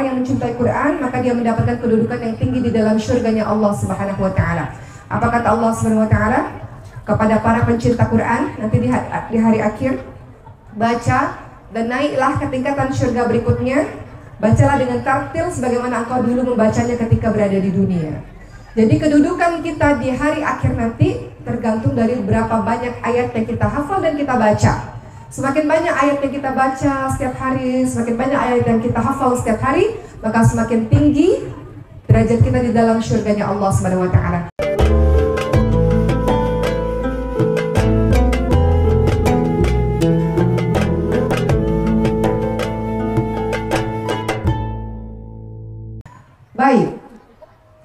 orang yang mencintai Quran, maka dia mendapatkan kedudukan yang tinggi di dalam surganya Allah Subhanahu wa taala. Apa kata Allah Subhanahu wa taala kepada para pencinta Quran nanti di hari akhir? Baca dan naiklah ke tingkatan surga berikutnya. Bacalah dengan tartil sebagaimana engkau dulu membacanya ketika berada di dunia. Jadi kedudukan kita di hari akhir nanti tergantung dari berapa banyak ayat yang kita hafal dan kita baca. Semakin banyak ayat yang kita baca setiap hari, semakin banyak ayat yang kita hafal setiap hari, maka semakin tinggi derajat kita di dalam surganya Allah Subhanahu wa taala. Baik,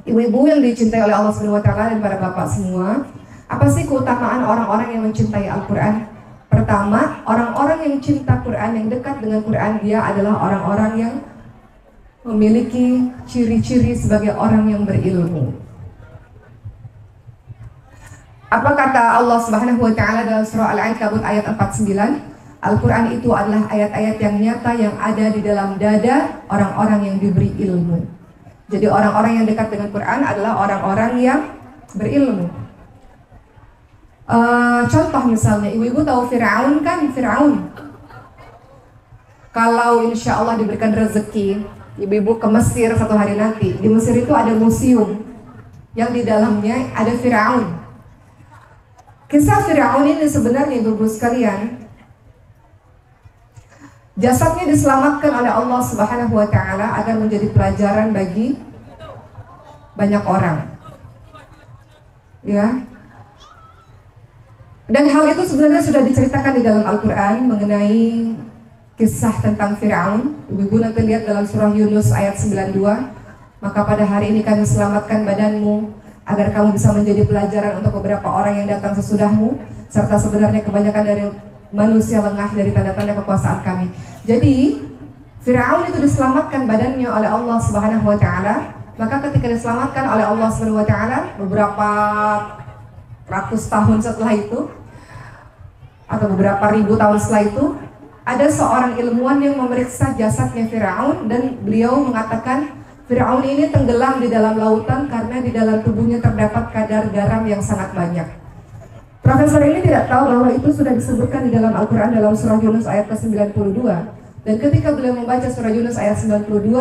ibu-ibu yang dicintai oleh Allah Subhanahu wa taala dan para bapak semua, apa sih keutamaan orang-orang yang mencintai Al-Qur'an? Pertama, orang-orang yang cinta Quran, yang dekat dengan Quran, dia adalah orang-orang yang memiliki ciri-ciri sebagai orang yang berilmu. Apa kata Allah Subhanahu wa taala dalam surah Al-Ankabut ayat 49? Al-Quran itu adalah ayat-ayat yang nyata yang ada di dalam dada orang-orang yang diberi ilmu. Jadi orang-orang yang dekat dengan Quran adalah orang-orang yang berilmu. Contoh misalnya, ibu-ibu tahu Fir'aun kan? Fir'aun kalau insya Allah diberikan rezeki, ibu-ibu ke Mesir satu hari nanti. Di Mesir itu ada museum yang di dalamnya ada Fir'aun. Kisah Fir'aun ini sebenarnya ibu-ibu sekalian, jasadnya diselamatkan oleh Allah Subhanahu wa taala agar menjadi pelajaran bagi banyak orang. Ya. Dan hal itu sebenarnya sudah diceritakan di dalam Al-Quran mengenai kisah tentang Fir'aun. Ibu-ibu nanti lihat dalam surah Yunus ayat 92. Maka pada hari ini kami selamatkan badanmu agar kamu bisa menjadi pelajaran untuk beberapa orang yang datang sesudahmu, serta sebenarnya kebanyakan dari manusia lengah dari tanda-tanda kekuasaan kami. Jadi Fir'aun itu diselamatkan badannya oleh Allah Subhanahu wa taala. Maka ketika diselamatkan oleh Allah Subhanahu wa taala, beberapa ratus tahun setelah itu atau beberapa ribu tahun setelah itu, ada seorang ilmuwan yang memeriksa jasadnya Fir'aun dan beliau mengatakan Fir'aun ini tenggelam di dalam lautan karena di dalam tubuhnya terdapat kadar garam yang sangat banyak. Profesor ini tidak tahu bahwa itu sudah disebutkan di dalam Al-Quran dalam surah Yunus ayat ke-92. Dan ketika beliau membaca surah Yunus ayat 92,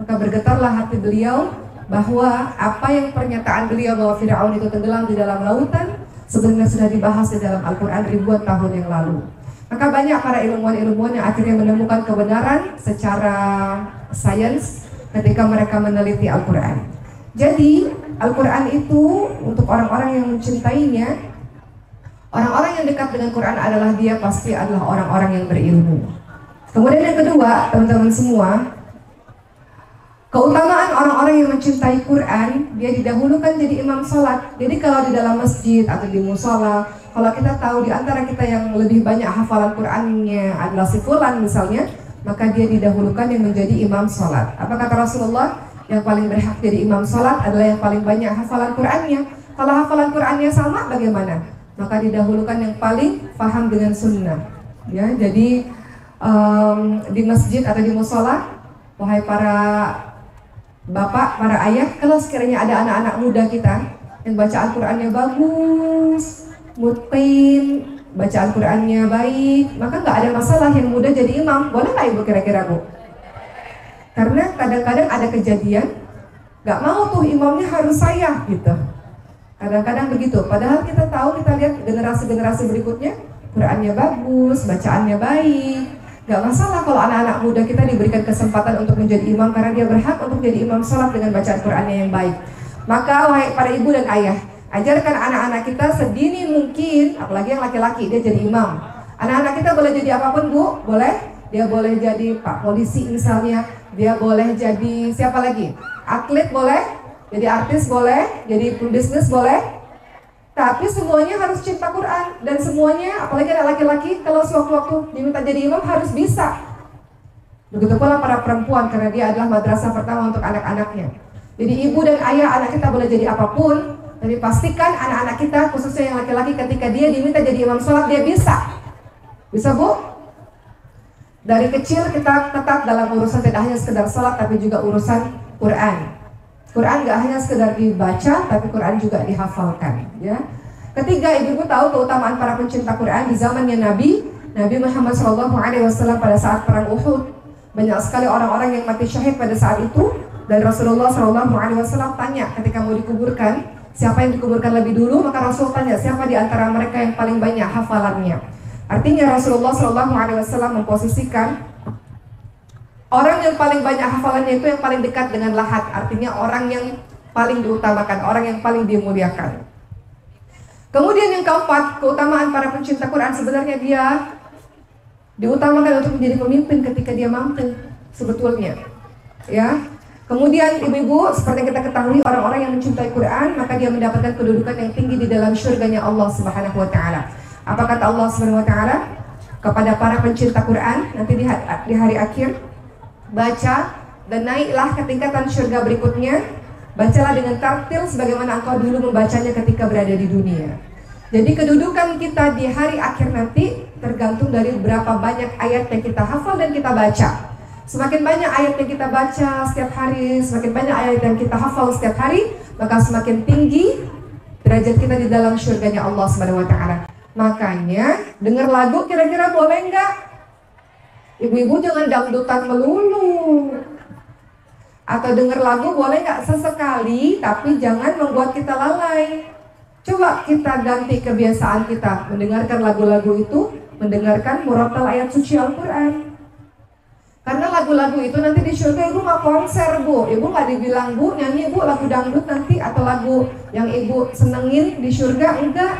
maka bergetarlah hati beliau bahwa apa yang pernyataan beliau bahwa Fir'aun itu tenggelam di dalam lautan sebenarnya sudah dibahas di dalam Al-Quran ribuan tahun yang lalu. Maka banyak para ilmuwan-ilmuwan yang akhirnya menemukan kebenaran secara sains ketika mereka meneliti Al-Quran. Jadi Al-Quran itu untuk orang-orang yang mencintainya, orang-orang yang dekat dengan Quran adalah dia pasti adalah orang-orang yang berilmu. Kemudian yang kedua, teman-teman semua, keutamaan orang-orang yang mencintai Quran, dia didahulukan jadi imam sholat. Jadi kalau di dalam masjid atau di musola, kalau kita tahu di antara kita yang lebih banyak hafalan Qurannya adalah si fulan misalnya, maka dia didahulukan yang menjadi imam sholat. Apa kata Rasulullah? Yang paling berhak jadi imam sholat adalah yang paling banyak hafalan Qurannya. Kalau hafalan Qurannya sama, bagaimana? Maka didahulukan yang paling paham dengan sunnah. Ya, jadi di masjid atau di musola, wahai para bapak, para ayah, kalau sekiranya ada anak-anak muda kita yang baca Al-Qurannya bagus, mutqin, baca Al-Qurannya baik, maka nggak ada masalah yang muda jadi imam. Boleh nggak ibu kira-kira bu? Karena kadang-kadang ada kejadian nggak mau tuh imamnya harus saya gitu. Kadang-kadang begitu. Padahal kita tahu, kita lihat generasi-generasi berikutnya Qurannya bagus, bacaannya baik. Gak masalah kalau anak-anak muda kita diberikan kesempatan untuk menjadi imam karena dia berhak untuk jadi imam sholat dengan bacaan Qurannya yang baik. Maka wahai para ibu dan ayah, ajarkan anak-anak kita sedini mungkin, apalagi yang laki-laki, dia jadi imam. Anak-anak kita boleh jadi apapun bu, boleh. Dia boleh jadi pak polisi misalnya, dia boleh jadi siapa lagi? Atlet boleh, jadi artis boleh, jadi pebisnis boleh. Tapi semuanya harus cinta Quran. Dan semuanya, apalagi anak laki-laki, kalau sewaktu-waktu diminta jadi imam harus bisa. Begitu pula para perempuan, karena dia adalah madrasah pertama untuk anak-anaknya. Jadi ibu dan ayah anak kita boleh jadi apapun, tapi pastikan anak-anak kita, khususnya yang laki-laki, ketika dia diminta jadi imam sholat, dia bisa. Bisa bu? Dari kecil kita ketat dalam urusan tidak hanya sekedar sholat tapi juga urusan Quran. Quran gak hanya sekedar dibaca tapi Quran juga dihafalkan, ya. Ketiga, ibu-ibu tahu keutamaan para pencinta Quran di zamannya Nabi Muhammad SAW pada saat perang Uhud. Banyak sekali orang-orang yang mati syahid pada saat itu, dan Rasulullah SAW tanya ketika mau dikuburkan, siapa yang dikuburkan lebih dulu, maka Rasul tanya siapa di antara mereka yang paling banyak hafalannya. Artinya Rasulullah SAW memposisikan orang yang paling banyak hafalannya itu yang paling dekat dengan lahat. Artinya orang yang paling diutamakan, orang yang paling dimuliakan. Kemudian yang keempat, keutamaan para pencinta Quran, sebenarnya dia diutamakan untuk menjadi pemimpin ketika dia mampu sebetulnya, ya. Kemudian ibu-ibu, seperti yang kita ketahui, orang-orang yang mencintai Quran maka dia mendapatkan kedudukan yang tinggi di dalam syurganya Allah Subhanahu wa taala. Apa kata Allah Subhanahu wa taala kepada para pencinta Quran nanti di hari akhir? Baca dan naiklah ke tingkatan syurga berikutnya. Bacalah dengan tartil sebagaimana engkau dulu membacanya ketika berada di dunia. Jadi kedudukan kita di hari akhir nanti tergantung dari berapa banyak ayat yang kita hafal dan kita baca. Semakin banyak ayat yang kita baca setiap hari, semakin banyak ayat yang kita hafal setiap hari, maka semakin tinggi derajat kita di dalam syurganya Allah Subhanahu wa taala. Makanya dengar lagu kira-kira boleh nggak? Ibu-ibu jangan dangdutan melulu. Atau dengar lagu boleh nggak sesekali, tapi jangan membuat kita lalai. Coba kita ganti kebiasaan kita mendengarkan lagu-lagu itu, mendengarkan murotal ayat suci Al-Quran. Karena lagu-lagu itu nanti di surga ibu nggak konser bu, ibu nggak dibilang bu nyanyi bu lagu dangdut nanti atau lagu yang ibu senengin di surga, enggak.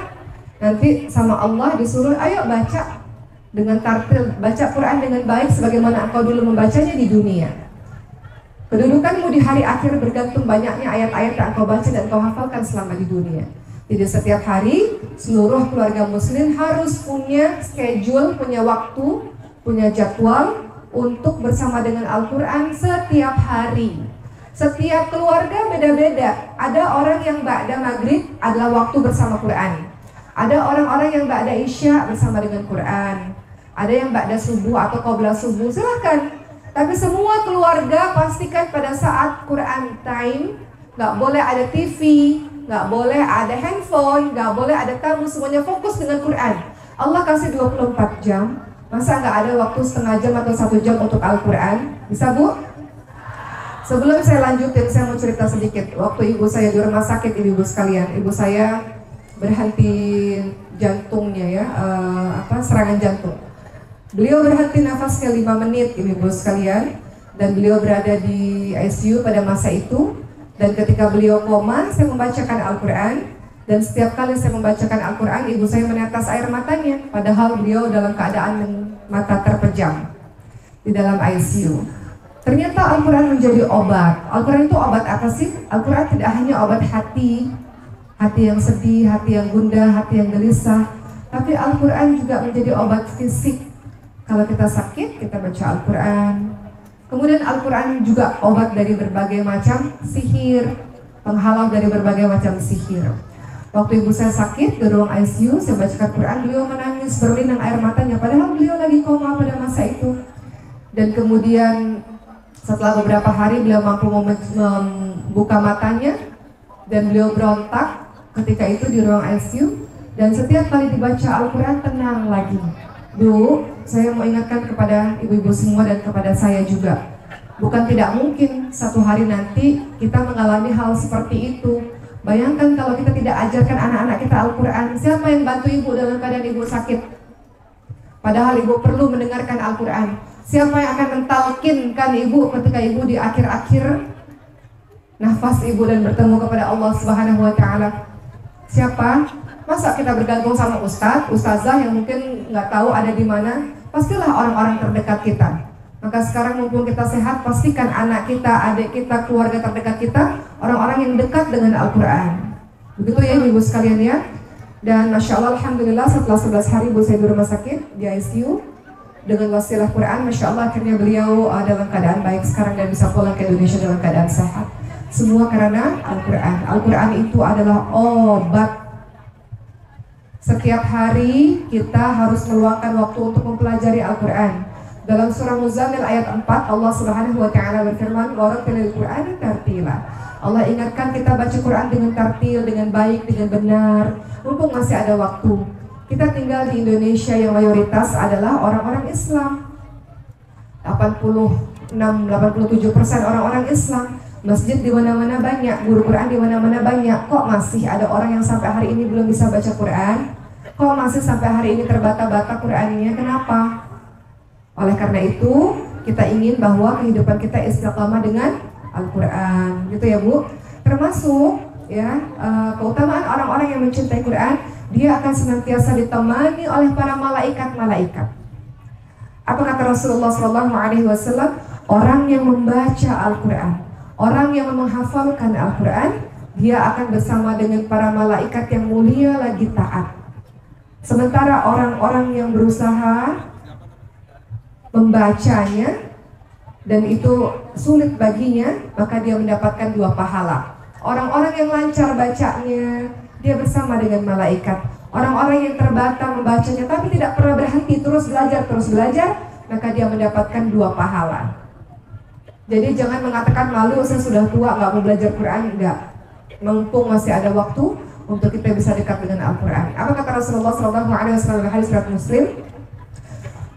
Nanti sama Allah disuruh ayo baca dengan tartil, baca Quran dengan baik sebagaimana engkau dulu membacanya di dunia. Kedudukanmu di hari akhir bergantung banyaknya ayat-ayat yang engkau baca dan engkau hafalkan selama di dunia. Jadi setiap hari seluruh keluarga muslim harus punya schedule, punya waktu, punya jadwal untuk bersama dengan Al-Quran setiap hari. Setiap keluarga beda-beda. Ada orang yang ba'da maghrib adalah waktu bersama Quran. Ada orang-orang yang ba'da isya bersama dengan Quran. Ada yang ba'da subuh atau qabla subuh, silahkan. Tapi semua keluarga pastikan pada saat Quran time, gak boleh ada TV, gak boleh ada handphone, gak boleh ada tamu, semuanya fokus dengan Quran. Allah kasih 24 jam. Masa nggak ada waktu setengah jam atau 1 jam untuk Al-Quran? Bisa bu? Sebelum saya lanjutin, saya mau cerita sedikit. Waktu ibu saya di rumah sakit, ibu sekalian, ibu saya berhenti jantungnya ya, serangan jantung. Beliau berhenti nafasnya 5 menit, ibu sekalian, dan beliau berada di ICU pada masa itu. Dan ketika beliau koma, saya membacakan Al-Quran. Dan setiap kali saya membacakan Al-Quran, ibu saya menetes air matanya. Padahal beliau dalam keadaan mata terpejam di dalam ICU. Ternyata Al-Quran menjadi obat. Al-Quran itu obat apa sih? Al-Quran tidak hanya obat hati, hati yang sedih, hati yang gundah, hati yang gelisah. Tapi Al-Quran juga menjadi obat fisik. Kalau kita sakit, kita baca Al-Quran. Kemudian Al-Quran juga obat dari berbagai macam sihir, penghalau dari berbagai macam sihir. Waktu ibu saya sakit di ruang ICU, saya bacakan Quran, beliau menangis berlinang air matanya, padahal beliau lagi koma pada masa itu. Dan kemudian setelah beberapa hari beliau mampu membuka matanya dan beliau berontak ketika itu di ruang ICU. Dan setiap kali dibaca Al-Quran tenang lagi. Bu, saya mau ingatkan kepada ibu-ibu semua dan kepada saya juga, bukan tidak mungkin satu hari nanti kita mengalami hal seperti itu. Bayangkan kalau kita tidak ajarkan anak-anak kita Al-Quran, siapa yang bantu ibu dalam keadaan ibu sakit? Padahal ibu perlu mendengarkan Al-Quran. Siapa yang akan mentalkinkan ibu ketika ibu di akhir-akhir nafas ibu dan bertemu kepada Allah Subhanahu wa taala? Siapa? Masa kita bergantung sama ustazah yang mungkin nggak tahu ada di mana? Pastilah orang-orang terdekat kita. Maka sekarang mumpung kita sehat, pastikan anak kita, adik kita, keluarga terdekat kita, orang-orang yang dekat dengan Al-Quran. Begitu ya ibu sekalian ya. Dan Masya Allah, Alhamdulillah setelah 11 hari ibu saya di rumah sakit, di ICU, dengan wasilah Quran, Masya Allah akhirnya beliau dalam keadaan baik sekarang dan bisa pulang ke Indonesia dalam keadaan sehat. Semua karena Al-Quran. Al-Quran itu adalah obat. Setiap hari kita harus meluangkan waktu untuk mempelajari Al-Quran. Dalam surah Muzammil ayat 4 Allah Subhanahu wa taala berfirman, "Warattilil Qur'ana tartila." Allah ingatkan kita baca Quran dengan tartil, dengan baik, dengan benar, mumpung masih ada waktu. Kita tinggal di Indonesia yang mayoritas adalah orang-orang Islam. 86-87% orang-orang Islam. Masjid di mana-mana banyak, guru Quran di mana-mana banyak. Kok masih ada orang yang sampai hari ini belum bisa baca Quran? Kok masih sampai hari ini terbata-bata Qurannya? Kenapa? Oleh karena itu, kita ingin bahwa kehidupan kita istiqamah dengan Al-Quran, gitu ya Bu. Termasuk ya keutamaan orang-orang yang mencintai Quran, dia akan senantiasa ditemani oleh para malaikat-malaikat. Apa kata Rasulullah SAW? Orang yang membaca Al-Quran, orang yang menghafalkan Al-Quran, dia akan bersama dengan para malaikat yang mulia lagi taat. Sementara orang-orang yang berusaha membacanya dan itu sulit baginya, maka dia mendapatkan 2 pahala. Orang-orang yang lancar bacanya, dia bersama dengan malaikat. Orang-orang yang terbata membacanya tapi tidak pernah berhenti, terus belajar, maka dia mendapatkan 2 pahala. Jadi jangan mengatakan malu, saya sudah tua nggak mau belajar Quran. Enggak, mumpung masih ada waktu untuk kita bisa dekat dengan Al-Quran. Apa kata Rasulullah SAW dalam hadis riwayat Muslim?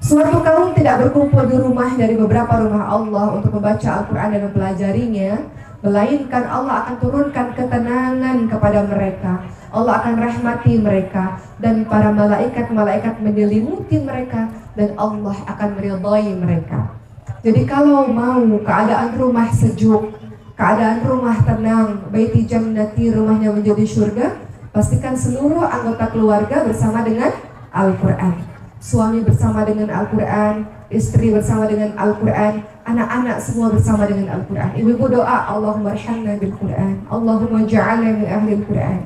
Suatu kaum tidak berkumpul di rumah dari beberapa rumah Allah untuk membaca Al-Quran dan mempelajarinya, melainkan Allah akan turunkan ketenangan kepada mereka. Allah akan rahmati mereka dan para malaikat-malaikat menyelimuti mereka dan Allah akan meridai mereka. Jadi kalau mau keadaan rumah sejuk, keadaan rumah tenang, baiti jannati, rumahnya menjadi surga, pastikan seluruh anggota keluarga bersama dengan Al-Quran. Suami bersama dengan Al-Quran, istri bersama dengan Al-Quran, anak-anak semua bersama dengan Al-Quran. Ibu-ibu doa, Allahumma arhamna bil Quran, Allahumma ja'alna min ahli Al-Quran.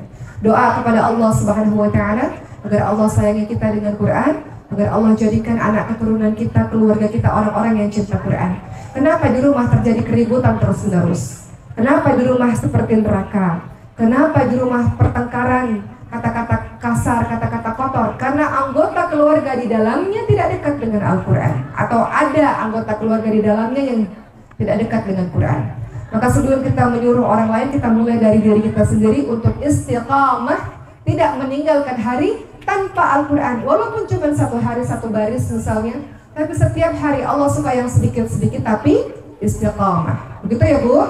Doa kepada Allah Subhanahu wa taala agar Allah sayangi kita dengan Quran, agar Allah jadikan anak keturunan kita, keluarga kita orang-orang yang cinta Quran. Kenapa di rumah terjadi keributan terus-menerus? Kenapa di rumah seperti neraka? Kenapa di rumah pertengkaran, kata-kata kasar, kata-kata kotor? Karena anggota keluarga di dalamnya tidak dekat dengan Al-Quran, atau ada anggota keluarga di dalamnya yang tidak dekat dengan Quran. Maka sebelum kita menyuruh orang lain, kita mulai dari diri kita sendiri untuk istiqamah, tidak meninggalkan hari tanpa Al-Quran. Walaupun cuma 1 hari 1 baris misalnya, tapi setiap hari Allah suka yang sedikit-sedikit tapi istiqamah. Begitu ya Bu?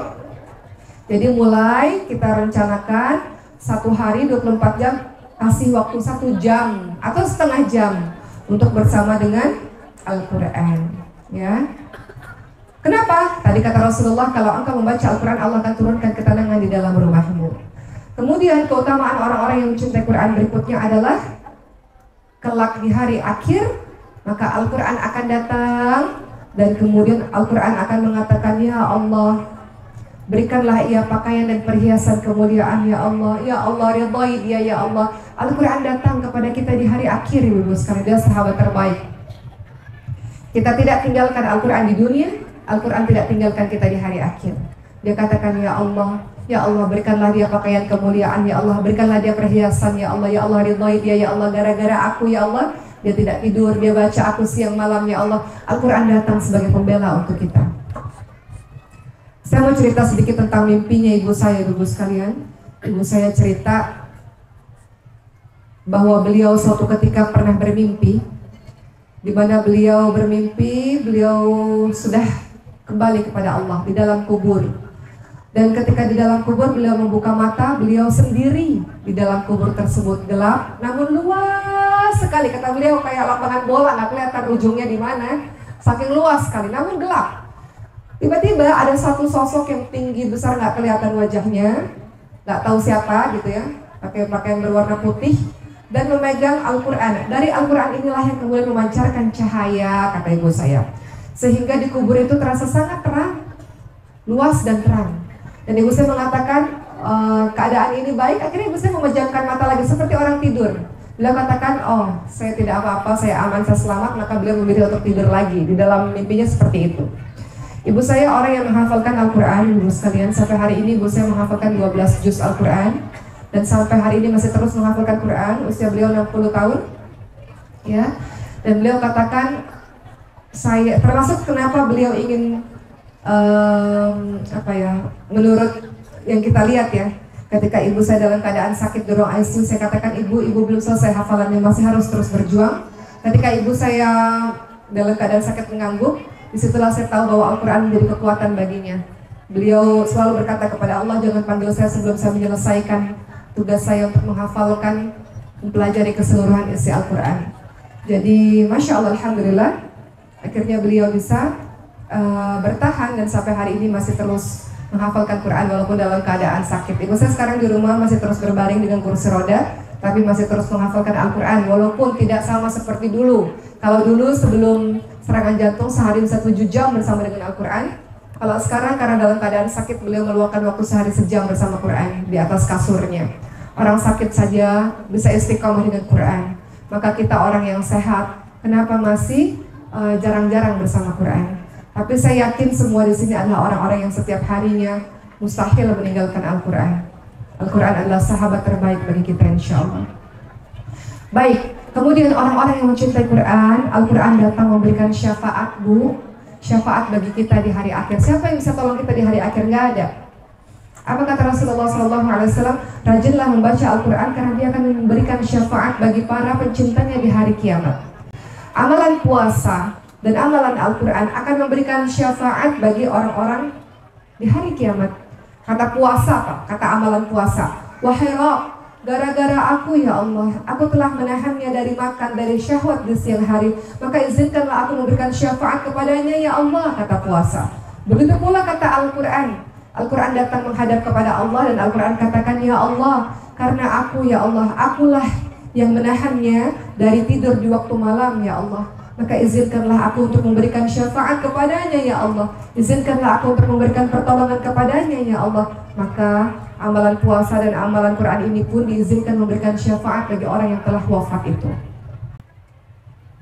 Jadi mulai kita rencanakan 1 hari 24 jam, kasih waktu 1 jam atau setengah jam untuk bersama dengan Al-Quran, ya. Kenapa? Tadi kata Rasulullah, kalau engkau membaca Al-Quran, Allah akan turunkan ketenangan di dalam rumahmu. Kemudian keutamaan orang-orang yang mencintai Quran berikutnya adalah kelak di hari akhir, maka Al-Quran akan datang dan kemudian Al-Quran akan mengatakan, ya Allah, berikanlah ia pakaian dan perhiasan kemuliaan, ya Allah ridhai dia, ya Allah. Al-Quran datang kepada kita di hari akhir, ibu sekalian, dia sahabat terbaik. Kita tidak tinggalkan Al-Quran di dunia, Al-Quran tidak tinggalkan kita di hari akhir. Dia katakan, ya Allah berikanlah dia pakaian kemuliaan, ya Allah, berikanlah dia perhiasan, ya Allah ridhai dia, ya Allah, gara-gara aku, ya Allah, dia tidak tidur, dia baca aku siang malam, ya Allah. Al-Quran datang sebagai pembela untuk kita. Saya mau cerita sedikit tentang mimpinya ibu saya, ibu sekalian. Ibu saya cerita bahwa beliau suatu ketika pernah bermimpi, di mana beliau bermimpi, beliau sudah kembali kepada Allah di dalam kubur. Dan ketika di dalam kubur beliau membuka mata, beliau sendiri di dalam kubur tersebut, gelap, namun luas sekali. Kata beliau kayak lapangan bola, nggak kelihatan ujungnya di mana, saking luas sekali, namun gelap. Tiba-tiba ada satu sosok yang tinggi besar, nggak kelihatan wajahnya, nggak tahu siapa gitu ya, pakai pakaian berwarna putih dan memegang Al-Quran. Dari Al-Quran inilah yang kemudian memancarkan cahaya, kata ibu saya, sehingga di kubur itu terasa sangat terang, luas dan terang. Dan ibu saya mengatakan keadaan ini baik. Akhirnya ibu saya memejamkan mata lagi seperti orang tidur. Beliau katakan, oh saya tidak apa-apa, saya aman, saya selamat. Maka beliau memilih untuk tidur lagi. Di dalam mimpinya seperti itu. Ibu saya orang yang menghafalkan Al-Quran, ibu sekalian. Sampai hari ini ibu saya menghafalkan 12 juz Al-Quran. Dan sampai hari ini masih terus menghafalkan Quran. Usia beliau 60 tahun, ya. Dan beliau katakan, saya termasuk kenapa beliau ingin menurut yang kita lihat ya, ketika ibu saya dalam keadaan sakit di ruang ICU, saya katakan ibu belum selesai hafalannya, masih harus terus berjuang. Ketika ibu saya dalam keadaan sakit mengangguk, disitulah saya tahu bahwa Al-Quran menjadi kekuatan baginya. Beliau selalu berkata kepada Allah, jangan panggil saya sebelum saya menyelesaikan tugas saya untuk menghafalkan, mempelajari keseluruhan isi Al-Quran. Jadi Masya Allah, Alhamdulillah, akhirnya beliau bisa bertahan dan sampai hari ini masih terus menghafalkan Quran walaupun dalam keadaan sakit. Ibu saya sekarang di rumah masih terus berbaring dengan kursi roda, tapi masih terus menghafalkan Al-Quran walaupun tidak sama seperti dulu. Kalau dulu sebelum serangan jantung sehari bisa 7 jam bersama dengan Al-Quran. Kalau sekarang karena dalam keadaan sakit beliau meluangkan waktu sehari sejam bersama Quran di atas kasurnya. Orang sakit saja bisa istiqomah dengan Quran. Maka kita orang yang sehat, kenapa masih jarang-jarang bersama Quran? Tapi saya yakin semua di sini adalah orang-orang yang setiap harinya mustahil meninggalkan Al-Quran. Al-Quran adalah sahabat terbaik bagi kita insya Allah. Baik, kemudian orang-orang yang mencintai Quran, Al-Quran datang memberikan syafaat, Bu. Syafaat bagi kita di hari akhir. Siapa yang bisa tolong kita di hari akhir? Nggak ada. Apa kata Rasulullah SAW? Rajinlah membaca Al-Quran karena dia akan memberikan syafaat bagi para pencintanya di hari kiamat. Amalan puasa dan amalan Al-Quran akan memberikan syafaat bagi orang-orang di hari kiamat. Kata puasa apa? Kata amalan puasa, wahai Rabb, gara-gara aku ya Allah, aku telah menahannya dari makan, dari syahwat di siang hari, maka izinkanlah aku memberikan syafaat kepadanya ya Allah, kata puasa. Begitu pula kata Al-Quran. Al-Quran datang menghadap kepada Allah dan Al-Quran katakan, ya Allah, karena aku ya Allah, akulah yang menahannya dari tidur di waktu malam ya Allah, maka izinkanlah aku untuk memberikan syafaat kepadanya ya Allah, izinkanlah aku untuk memberikan pertolongan kepadanya ya Allah. Maka amalan puasa dan amalan Quran ini pun diizinkan memberikan syafaat bagi orang yang telah wafat itu.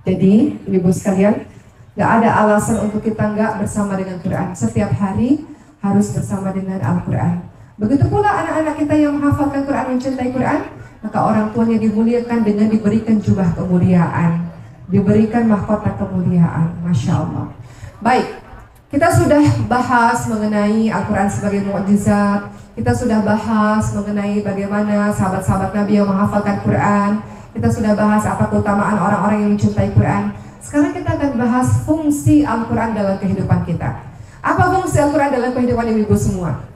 Jadi ibu sekalian, gak ada alasan untuk kita gak bersama dengan Quran. Setiap hari harus bersama dengan Al-Quran. Begitu pula anak-anak kita yang menghafalkan Quran, mencintai Quran, maka orang tuanya dimuliakan dengan diberikan jubah kemuliaan, diberikan mahkota kemuliaan. Masya Allah. Baik, kita sudah bahas mengenai Al-Quran sebagai mukjizat. Kita sudah bahas mengenai bagaimana sahabat-sahabat Nabi yang menghafalkan Quran. Kita sudah bahas apa keutamaan orang-orang yang mencintai Quran. Sekarang kita akan bahas fungsi Al-Quran dalam kehidupan kita. Apa fungsi Al-Quran dalam kehidupan ibu-ibu semua?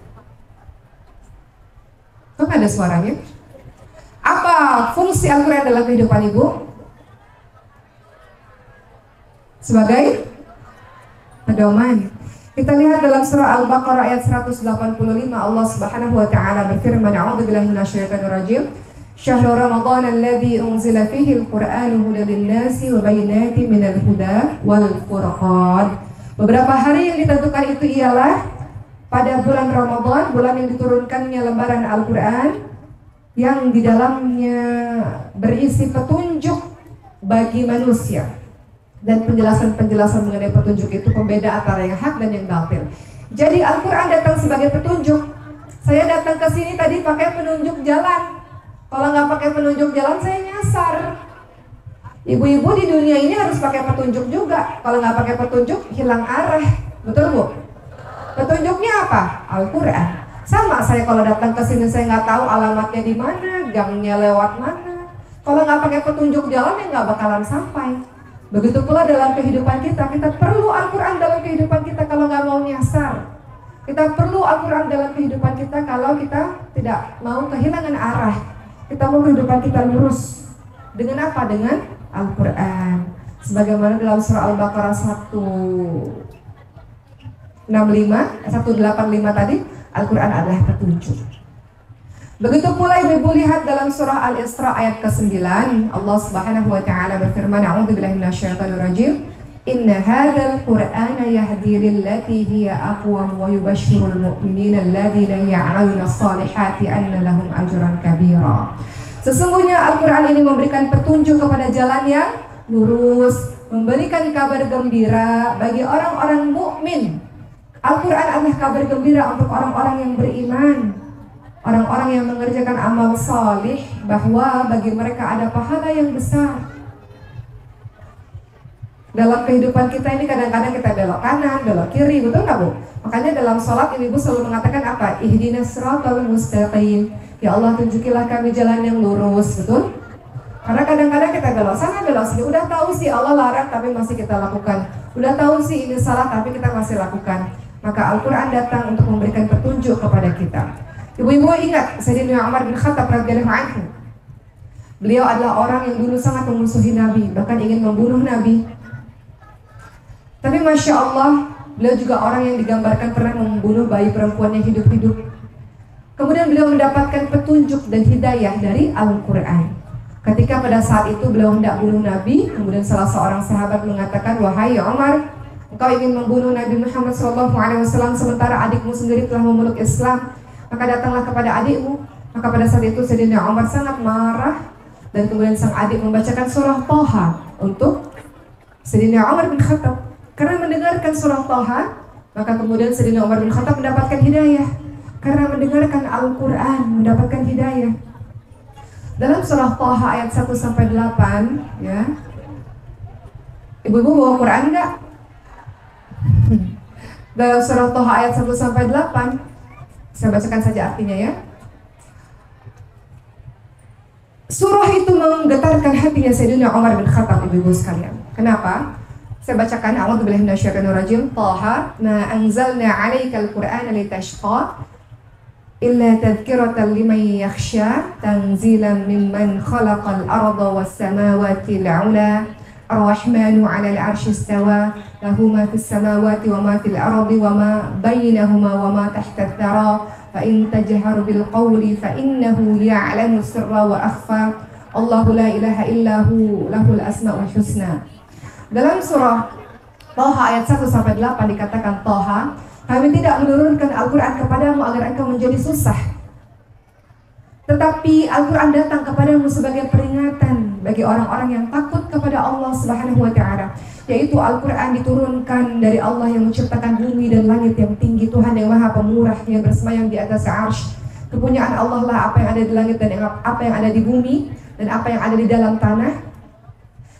Kok ada suaranya? Apa fungsi Al-Quran dalam kehidupan ibu? Sebagai pedoman. Kita lihat dalam surah Al-Baqarah ayat 185, Allah Subhanahu wa taala berfirman, a'udzubillahi minasyaitonir rajim. Syahrul Ramadan alladzi unzila fihi al-Qur'anu hudan lin-nasi wa bayyinatin minal huda wal furqan. Beberapa hari yang ditentukan itu ialah pada bulan Ramadan, bulan yang diturunkannya lembaran Al-Quran yang di dalamnya berisi petunjuk bagi manusia. Dan penjelasan-penjelasan mengenai petunjuk itu pembeda antara yang hak dan yang batil. Jadi Al-Quran datang sebagai petunjuk. Saya datang ke sini tadi pakai penunjuk jalan. Kalau nggak pakai penunjuk jalan saya nyasar. Ibu-ibu di dunia ini harus pakai petunjuk juga. Kalau nggak pakai petunjuk hilang arah. Betul Bu? Petunjuknya apa? Al-Quran. Sama saya kalau datang ke sini saya nggak tahu alamatnya di mana, gangnya lewat mana. Kalau nggak pakai petunjuk jalan ya nggak bakalan sampai. Begitu pula dalam kehidupan kita, kita perlu Al-Quran dalam kehidupan kita kalau nggak mau nyasar. Kita perlu Al-Quran dalam kehidupan kita kalau kita tidak mau kehilangan arah. Kita mau kehidupan kita lurus. Dengan apa? Dengan Al-Quran. Sebagaimana dalam surah Al-Baqarah 185 tadi, Al-Quran adalah petunjuk. Begitu pula ibu lihat dalam surah Al-Isra ayat ke-9, Allah Subhanahu wa taala berfirman, a'udzubillahi minasyaitonir rajim, inna hadzal qur'ana yahdi lillati hiya aqwam wa yubashshirul mu'minina alladzina ya'maluna as-salihati anna lahum ajran kabira. Sesungguhnya Al-Quran ini memberikan petunjuk kepada jalan yang lurus, memberikan kabar gembira bagi orang-orang mukmin. Al-Quran adalah kabar gembira untuk orang-orang yang beriman, orang-orang yang mengerjakan amal salih, bahwa bagi mereka ada pahala yang besar. Dalam kehidupan kita ini kadang-kadang kita belok kanan, belok kiri, betul nggak Bu? Makanya dalam sholat ibu selalu mengatakan apa? Ihdinas siratal mustaqim. Ya Allah, tunjukilah kami jalan yang lurus, betul? Karena kadang-kadang kita belok sana, belok sini. Udah tahu sih Allah larang, tapi masih kita lakukan. Udah tahu sih ini salah, tapi kita masih lakukan. Maka Al-Quran datang untuk memberikan petunjuk kepada kita. Ibu-ibu ingat Sayyidina Umar bin Khattab radhiyallahu anhu. Beliau adalah orang yang dulu sangat memusuhi Nabi, bahkan ingin membunuh Nabi. Tapi Masya Allah, beliau juga orang yang digambarkan pernah membunuh bayi perempuan yang hidup-hidup. Kemudian beliau mendapatkan petunjuk dan hidayah dari Al-Quran. Ketika pada saat itu beliau hendak bunuh Nabi, kemudian salah seorang sahabat mengatakan, "Wahai Umar, engkau ingin membunuh Nabi Muhammad SAW sementara adikmu sendiri telah memeluk Islam. Maka datanglah kepada adikmu." Maka pada saat itu Sayyidina Umar sangat marah, dan kemudian sang adik membacakan surah Thaha untuk Sayyidina Umar bin Khattab. Karena mendengarkan surah Thaha, maka kemudian Sayyidina Umar bin Khattab mendapatkan hidayah. Karena mendengarkan Al-Quran mendapatkan hidayah. Dalam surah Thaha ayat 1-8, ya. Ibu-ibu bawa Quran enggak? Dalam surah Thaha ayat 1-8, saya bacakan saja artinya ya. Surah itu menggetarkan hatinya Sayyidina Umar bin Khattab, ibu-ibu sekalian. Kenapa? Saya bacakan, a'udzubillahi minasyaitonirrajim. Thaha, ma anzalna 'alaikal Qur'ana litashqa illa tadhkiratan liman yakhsha tanzilan mimman khalaqal arda was samawati al-'ula ar-rahmanu 'alal 'arsyi istawa lahu ma fis samawati wa ma fil ardi wa ma bainahuma wa ma tahta ath-thara fa in tajharu bil qawli fa innahu ya'lamu sirra wa akhfa Allahu la ilaha illahu lahul asmaul husna. Dalam surah Thaha ayat 1-8 dikatakan, Thaha, kami tidak menurunkan Al-Quran kepadamu agar engkau menjadi susah, tetapi Al-Quran datang kepadamu sebagai peringatan bagi orang-orang yang takut kepada Allah Subhanahu wa Ta'ala. Yaitu Al-Quran diturunkan dari Allah yang menciptakan bumi dan langit yang tinggi, Tuhan yang maha pemurah yang bersemayam di atas arsy. Kepunyaan Allah lah apa yang ada di langit dan apa yang ada di bumi dan apa yang ada di dalam tanah.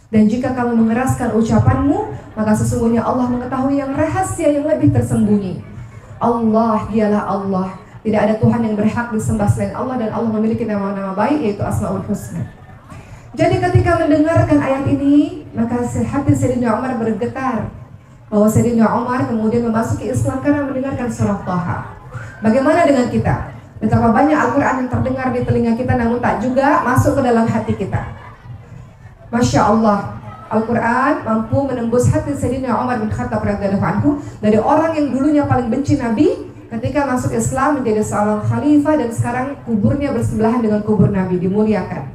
Dan jika kamu mengeraskan ucapanmu, maka sesungguhnya Allah mengetahui yang rahasia yang lebih tersembunyi. Allah, dialah Allah. Tidak ada Tuhan yang berhak disembah selain Allah, dan Allah memiliki nama-nama baik, yaitu Asmaul Husna. Jadi ketika mendengarkan ayat ini, maka hati Sayyidina Umar bergetar, bahwa Sayyidina Umar kemudian memasuki Islam karena mendengarkan surah Thaha. Bagaimana dengan kita? Betapa banyak Al-Quran yang terdengar di telinga kita, namun tak juga masuk ke dalam hati kita. Masya Allah, Al-Quran mampu menembus hati Sayyidina Umar bin Khattab radhiyallahu anhu, dari orang yang dulunya paling benci Nabi, ketika masuk Islam menjadi seorang khalifah, dan sekarang kuburnya bersebelahan dengan kubur Nabi, dimuliakan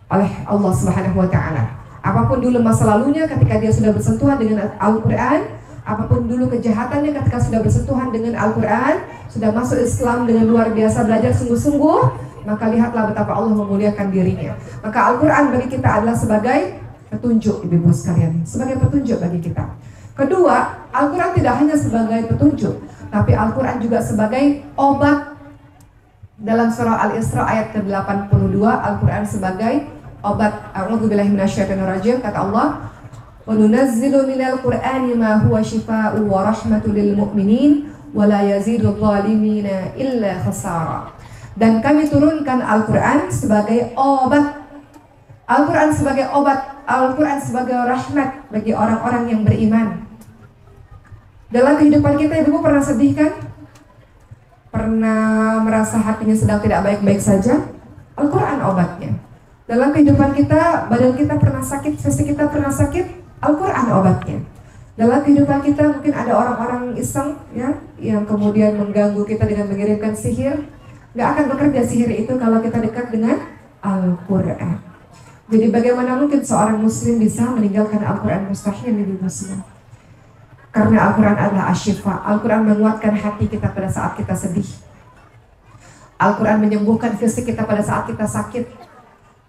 oleh Allah Subhanahu wa Ta'ala. Apapun dulu masa lalunya, ketika dia sudah bersentuhan dengan Al-Quran, apapun dulu kejahatannya, ketika sudah bersentuhan dengan Al-Quran, sudah masuk Islam dengan luar biasa, belajar sungguh-sungguh, maka lihatlah betapa Allah memuliakan dirinya. Maka Al-Quran bagi kita adalah sebagai petunjuk, ibu-ibu sekalian, sebagai petunjuk bagi kita. Kedua, Al-Quran tidak hanya sebagai petunjuk, tapi Al-Quran juga sebagai obat. Dalam surah Al-Isra ayat ke-82, Al-Quran sebagai obat. A'udzubillahi minasyaitonirrajim, kata Allah, wa nunazzilu minal Qur'ani ma huwa shifaa'un wa rahmatul lil mu'minin wa la yazidul zalimina illa khasara. Dan kami turunkan Al-Quran sebagai obat. Al-Quran sebagai obat, Al-Quran sebagai rahmat bagi orang-orang yang beriman. Dalam kehidupan kita, ibu pernah sedih kan? Pernah merasa hatinya sedang tidak baik-baik saja? Al-Quran obatnya. Dalam kehidupan kita, badan kita pernah sakit, fisik kita pernah sakit, Al-Quran obatnya. Dalam kehidupan kita mungkin ada orang-orang iseng ya, yang kemudian mengganggu kita dengan mengirimkan sihir. Gak akan bekerja sihir itu kalau kita dekat dengan Al-Quran. Jadi bagaimana mungkin seorang muslim bisa meninggalkan Al-Quran? Mustahil, ibu muslim. Karena Al-Quran adalah asyifa. Al-Quran menguatkan hati kita pada saat kita sedih. Al-Quran menyembuhkan fisik kita pada saat kita sakit.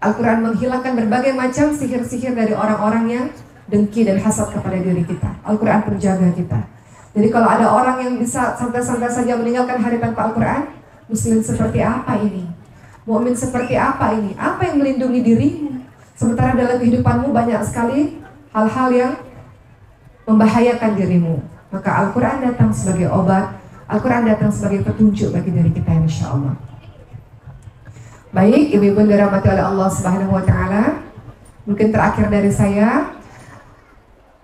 Al-Quran menghilangkan berbagai macam sihir-sihir dari orang-orang yang dengki dan hasad kepada diri kita. Al-Quran penjaga kita. Jadi kalau ada orang yang bisa santai-santai saja meninggalkan hari tanpa Al-Quran, muslim seperti apa ini? Mukmin seperti apa ini? Apa yang melindungi dirimu? Sementara dalam kehidupanmu banyak sekali hal-hal yang membahayakan dirimu. Maka Al-Quran datang sebagai obat, Al-Quran datang sebagai petunjuk bagi diri kita, insya Allah. Baik, ibu-ibu dirahmati oleh Allah Subhanahu wa Ta'ala, mungkin terakhir dari saya,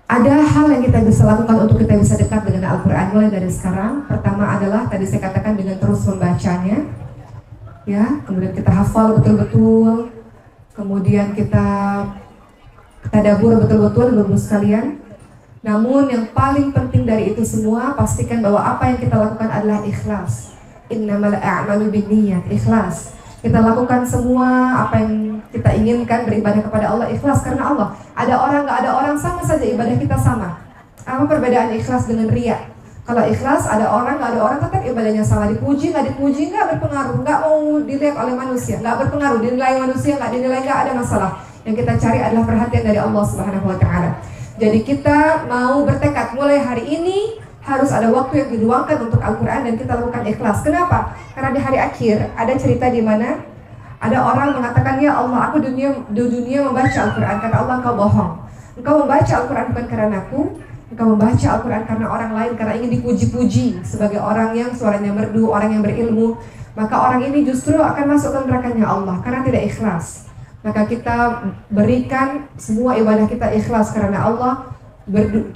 ada hal yang kita bisa lakukan untuk kita bisa dekat dengan Al-Quran mulai dari sekarang. Pertama adalah tadi saya katakan dengan terus membacanya, ya. Kemudian kita hafal betul-betul, kemudian kita tadabbur betul-betul, ibu-ibu sekalian. Namun yang paling penting dari itu semua, pastikan bahwa apa yang kita lakukan adalah ikhlas. Innamal a'malu binniyat, ikhlas. Kita lakukan semua apa yang kita inginkan, beribadah kepada Allah, ikhlas karena Allah. Ada orang, nggak ada orang, sama saja ibadah kita sama. Apa perbedaan ikhlas dengan riya? Kalau ikhlas, ada orang, nggak ada orang, tetap ibadahnya sama. Dipuji, nggak dipuji, nggak berpengaruh. Nggak mau dilihat oleh manusia, nggak berpengaruh. Dinilai manusia, nggak dinilai, nggak ada masalah. Yang kita cari adalah perhatian dari Allah Subhanahu wa Ta'ala. Jadi kita mau bertekad mulai hari ini harus ada waktu yang diluangkan untuk Al-Quran dan kita lakukan ikhlas. Kenapa? Karena di hari akhir ada cerita di mana ada orang mengatakan, ya Allah, aku di dunia membaca Al-Quran. Kata Allah, engkau bohong. Engkau membaca Al-Quran bukan karena aku, engkau membaca Al-Quran karena orang lain, karena ingin dipuji-puji sebagai orang yang suaranya merdu, orang yang berilmu. Maka orang ini justru akan masuk ke nerakanya Allah karena tidak ikhlas. Maka kita berikan semua ibadah kita ikhlas karena Allah.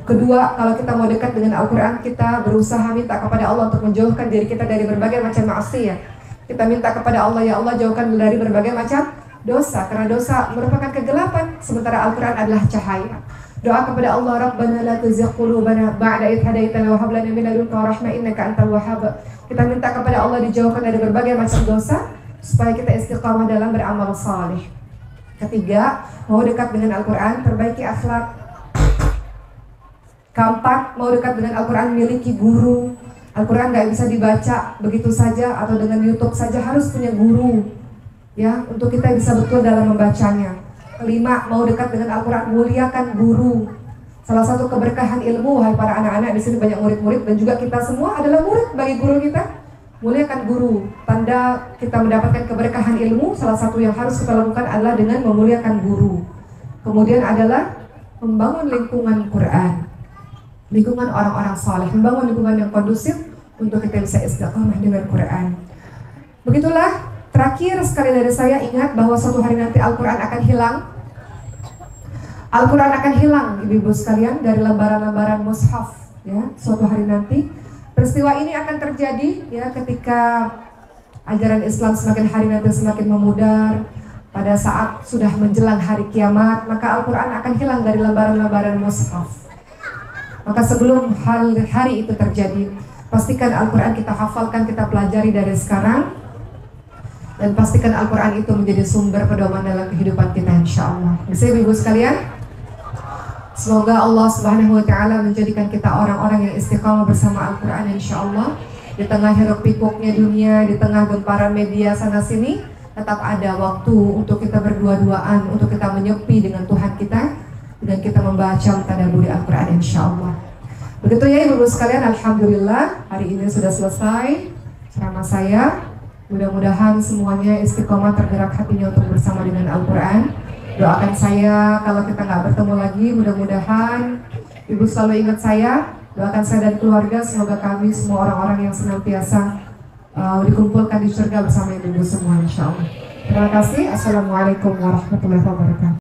Kedua, kalau kita mau dekat dengan Al-Quran, kita berusaha minta kepada Allah untuk menjauhkan diri kita dari berbagai macam maksiat. Kita minta kepada Allah, ya Allah, jauhkan dari berbagai macam dosa, karena dosa merupakan kegelapan, sementara Al-Quran adalah cahaya. Doa kepada Allah, Rabbana la tuzigh qulubana ba'da idh hadaitana wa hab lana min ladunka rahmah innaka antal wahhab. Kita minta kepada Allah dijauhkan dari berbagai macam dosa supaya kita istiqamah dalam beramal saleh. Ketiga, mau dekat dengan Al-Quran, perbaiki akhlak. Keempat, mau dekat dengan Al-Quran, miliki guru. Al-Quran nggak bisa dibaca begitu saja atau dengan YouTube saja, harus punya guru, ya, untuk kita bisa betul dalam membacanya. Kelima, mau dekat dengan Al-Quran, muliakan guru. Salah satu keberkahan ilmu, wahai para anak-anak, di sini banyak murid-murid dan juga kita semua adalah murid bagi guru kita. Muliakan guru, tanda kita mendapatkan keberkahan ilmu. Salah satu yang harus kita lakukan adalah dengan memuliakan guru. Kemudian adalah membangun lingkungan Quran, lingkungan orang-orang saleh, membangun lingkungan yang kondusif untuk kita bisa istiqamah dengan Quran. Begitulah, terakhir sekali dari saya, ingat bahwa suatu hari nanti Al-Quran akan hilang. Al-Quran akan hilang, ibu-ibu sekalian, dari lembaran-lembaran mushaf, ya, suatu hari nanti. Peristiwa ini akan terjadi, ya, ketika ajaran Islam semakin hari nanti semakin memudar. Pada saat sudah menjelang hari kiamat, maka Al-Quran akan hilang dari lembaran-lembaran mushaf. Maka sebelum hari itu terjadi, pastikan Al-Quran kita hafalkan, kita pelajari dari sekarang, dan pastikan Al-Quran itu menjadi sumber pedoman dalam kehidupan kita, insya Allah. Bisa ibu sekalian? Semoga Allah Subhanahu wa Ta'ala menjadikan kita orang-orang yang istiqamah bersama Al-Quran, insya Allah. Di tengah hiruk pikuknya dunia, di tengah gemparan media sana sini, tetap ada waktu untuk kita berdua-duaan, untuk kita menyepi dengan Tuhan kita, dan kita membaca mentadabburi Al-Quran, insya Allah. Begitu ya ibu-ibu sekalian, alhamdulillah hari ini sudah selesai ceramah saya. Mudah-mudahan semuanya istiqomah, tergerak hatinya untuk bersama dengan Al-Quran. Doakan saya kalau kita nggak bertemu lagi, mudah-mudahan ibu selalu ingat saya. Doakan saya dan keluarga, semoga kami semua orang-orang yang senantiasa dikumpulkan di surga bersama ibu semua, insya Allah. Terima kasih. Assalamualaikum warahmatullahi wabarakatuh.